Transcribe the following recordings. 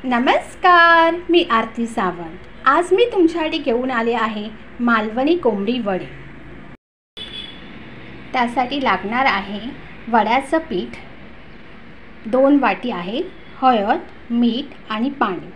नमस्कार, मी आरती सावंत. आज मी तुमच्यासाठी घेऊन आले आहे मालवणी कोंबडी वडे. त्यासाठी लागणार आहे वड्याचं पीठ 2 वाटी आहे, हळद, मीठ आणि पाणी.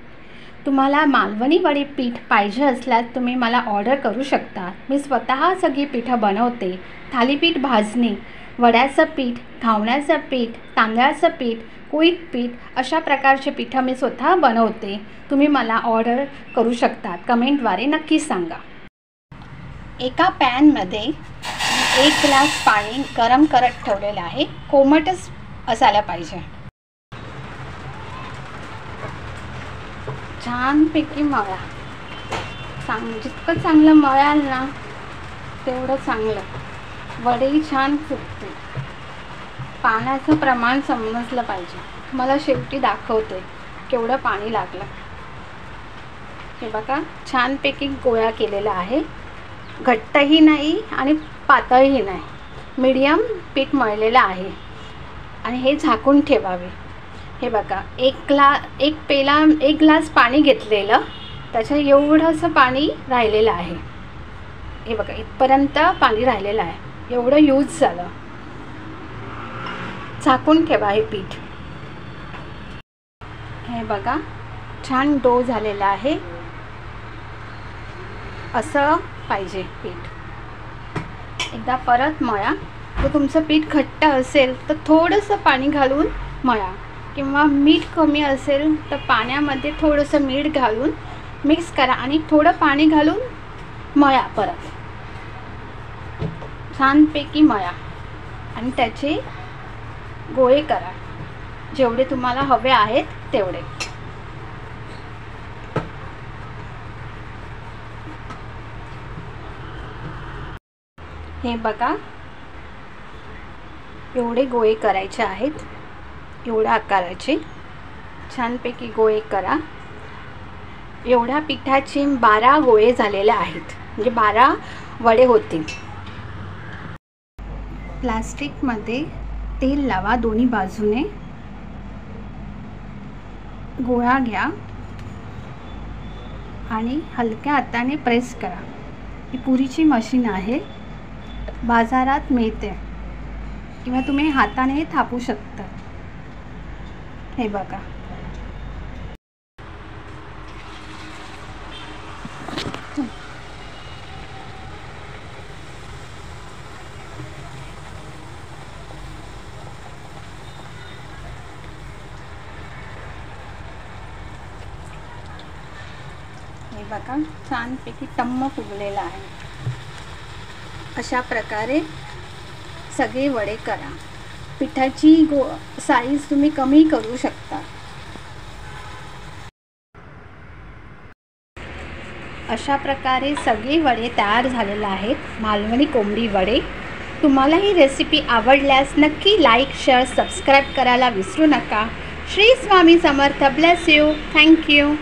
तुम्हाला मालवणी वडे पीठ पाहिजे असल्यास तुम्ही मला ऑर्डर करू शकता. मी स्वतः सगळी पीठं बनवते. थालीपीठ भाजणी, वड्याचं पीठ, घावण्याचं पीठ, तांदळाचं पीठ, कुळीत पीठ अशा प्रकारचे पीठं मी स्वतः बनवते. तुम्ही मला ऑर्डर करू शकता. कमेंटद्वारे नक्की सांगा. एका पॅनमध्ये 1 ग्लास पाणी गरम करत ठेवलेलं आहे. कोमटच असायला पाहिजे. छानपैकी मळा. जितकं चांगलं मळाल ना तेवढं चांगलं. वडेही छान फुगते. पाण्याचं प्रमाण समजलं पाहिजे. मला शेवटी दाखवते केवढं पाणी लागलं. हे बघा, छानपैकी गोळा केलेला आहे. घट्टही नाही आणि पातळही नाही, मीडियम पीठ मळलेलं आहे आणि हे झाकून ठेवावे. हे बघा, एक ग्लास पाणी घेतलेलं, त्याच्या एवढंसं पाणी राहिलेलं आहे. हे बघा, इथपर्यंत पाणी राहिलेलं आहे. एवढं यूज झालं. झाकून ठेवा हे पीठ. हे बघा, छान डो झालेला आहे. असं पाहिजे पीठ. एकदा परत मळा. जर तुमचं पीठ घट्ट असेल तर थोडंसं पाणी घालून मळा, किंवा मीठ कमी असेल तर पाण्यामध्ये थोडंसं मीठ घालून मिक्स करा आणि थोडं पाणी घालून मळा. परत छानपैकी मळा आणि त्याचे गोळे करा, जेवढे तुम्हाला हवे आहेत तेवढे. हे बघा, एवढे गोळे करायचे आहेत. एवढ्या आकाराचे छानपैकी गोळे करा. एवढ्या पिठाचे 12 गोळे झालेले आहेत, म्हणजे 12 वडे होतील. प्लास्टिकमध्ये तेल लावा. दोन्ही बाजूने गोळा घ्या आणि हलक्या हाताने प्रेस करा. ही पुरीची मशीन आहे, बाजारात मिळते, किंवा तुम्ही हाताने थापू शकता. हे बघा, हे बघा, छानपैकी टम्म फुगलेला आहे. अशा प्रकारे सगळे वडे करा. पिठाची साईज तुम्ही कमी करू शकता. अशा प्रकारे सगळे वडे तयार झालेले आहेत, मालवणी कोंबडी वडे. तुम्हाला ही रेसिपी आवडल्यास नक्की लाईक, शेअर, सबस्क्राईब करायला विसरू नका. Shri Swami Samarth. Bless you. Thank you.